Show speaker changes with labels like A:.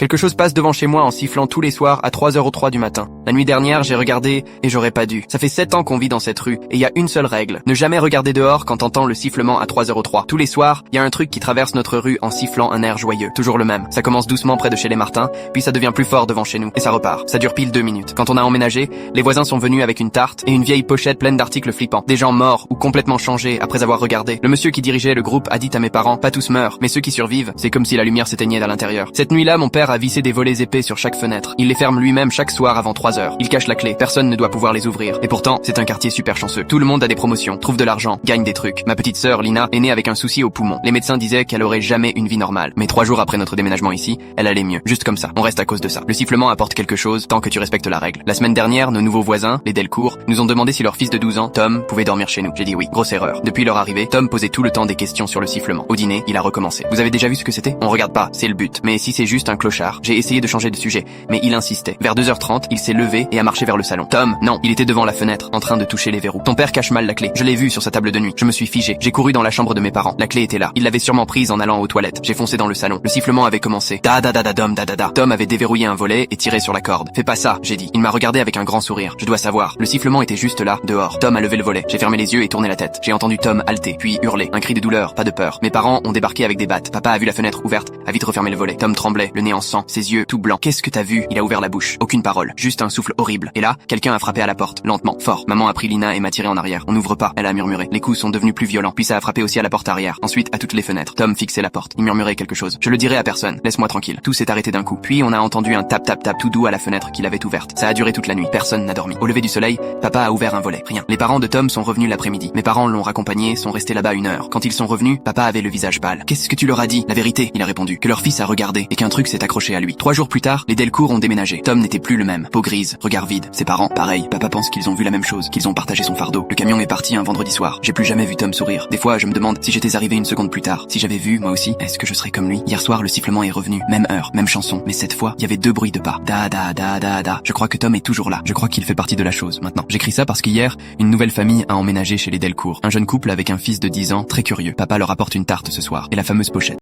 A: Quelque chose passe devant chez moi en sifflant tous les soirs à 3h03 du matin. La nuit dernière, j'ai regardé et j'aurais pas dû. Ça fait 7 ans qu'on vit dans cette rue et il y a une seule règle. Ne jamais regarder dehors quand t'entends le sifflement à 3h03. Tous les soirs, il y a un truc qui traverse notre rue en sifflant un air joyeux. Toujours le même. Ça commence doucement près de chez les Martins, puis ça devient plus fort devant chez nous et ça repart. Ça dure pile 2 minutes. Quand on a emménagé, les voisins sont venus avec une tarte et une vieille pochette pleine d'articles flippants. Des gens morts ou complètement changés après avoir regardé. Le monsieur qui dirigeait le groupe a dit à mes parents, pas tous meurent, mais ceux qui survivent, c'est comme si la lumière s'éteignait à l'intérieur. Cette nuit-là, mon père a vissé des volets épais sur chaque fenêtre. Il les ferme lui-même chaque soir avant 3 heures. Il cache la clé. Personne ne doit pouvoir les ouvrir. Et pourtant, c'est un quartier super chanceux. Tout le monde a des promotions, trouve de l'argent, gagne des trucs. Ma petite sœur, Lina, est née avec un souci au poumon. Les médecins disaient qu'elle aurait jamais une vie normale. Mais 3 jours après notre déménagement ici, elle allait mieux. Juste comme ça. On reste à cause de ça. Le sifflement apporte quelque chose tant que tu respectes la règle. La semaine dernière, nos nouveaux voisins, les Delcourt, nous ont demandé si leur fils de 12 ans, Tom, pouvait dormir chez nous. J'ai dit oui. Grosse erreur. Depuis leur arrivée, Tom posait tout le temps des questions sur le sifflement. Au dîner, il a recommencé. Vous avez déjà vu ce que c'était? On regarde pas, c'est le but. Mais si c'est juste un clochard, j'ai essayé de changer de sujet, mais il insistait. Vers 2h30, il s'est levé et a marché vers le salon. Tom, non, il était devant la fenêtre, en train de toucher les verrous. Ton père cache mal la clé. Je l'ai vu sur sa table de nuit. Je me suis figé. J'ai couru dans la chambre de mes parents. La clé était là. Il l'avait sûrement prise en allant aux toilettes. J'ai foncé dans le salon. Le sifflement avait commencé. Tom avait déverrouillé un volet et tiré sur la corde. Fais pas ça, j'ai dit. Il m'a regardé avec un grand sourire. Je dois savoir. Le sifflement était juste là, dehors. Tom a levé le volet. J'ai fermé les yeux et tourné la tête. J'ai entendu Tom halter, puis hurler. Un cri de douleur, pas de peur. Mes parents ont débarqué avec des battes. Papa a vu la fenêtre ouverte, a vite refermé le volet. Tom tremblait, le nez en sang, ses yeux tout blancs. Qu'est-ce que t'as vu? Il a ouvert la bouche. Aucune parole. Juste un souffle horrible. Et là, quelqu'un a frappé à la porte. Lentement, fort. Maman a pris Lina et m'a tiré en arrière. On n'ouvre pas. Elle a murmuré. Les coups sont devenus plus violents. Puis ça a frappé aussi à la porte arrière. Ensuite, à toutes les fenêtres. Tom fixait la porte. Il murmurait quelque chose. Je le dirai à personne. Laisse-moi tranquille. Tout s'est arrêté d'un coup. Puis on a entendu un tap tout doux à la fenêtre qu'il avait ouverte. Ça a duré toute la nuit. Personne n'a dormi. Au lever du soleil, papa a ouvert un volet. Rien. Les parents de Tom sont revenus l'après-midi. Mes parents l'ont raccompagné, sont restés là-bas 1 heure. Quand ils sont revenus, papa avait le visage pâle. Qu'est-ce que tu leur as dit? La vérité, il a répondu. Que leur fils a regardé et qu'un truc s'est accroché à lui. 3 jours plus tard, les Delcourt ont déménagé. Tom n'était plus le même. Peau grise, regard vide. Ses parents, pareil. Papa pense qu'ils ont vu la même chose, qu'ils ont partagé son fardeau. Le camion est parti un vendredi soir. J'ai plus jamais vu Tom sourire. Des fois, je me demande si j'étais arrivé 1 seconde plus tard. Si j'avais vu, moi aussi, est-ce que je serais comme lui? Hier soir, le sifflement est revenu. Même heure, même chanson. Mais cette fois, il y avait 2 bruits de pas. Da. Je crois que Tom est toujours là. Je crois qu'il fait partie de la chose, maintenant. J'écris ça parce qu'hier, une nouvelle famille a emménagé chez les Delcourt. Un jeune couple avec un fils de 10 ans, très curieux. Papa leur apporte une tarte ce soir. Et la fameuse pochette.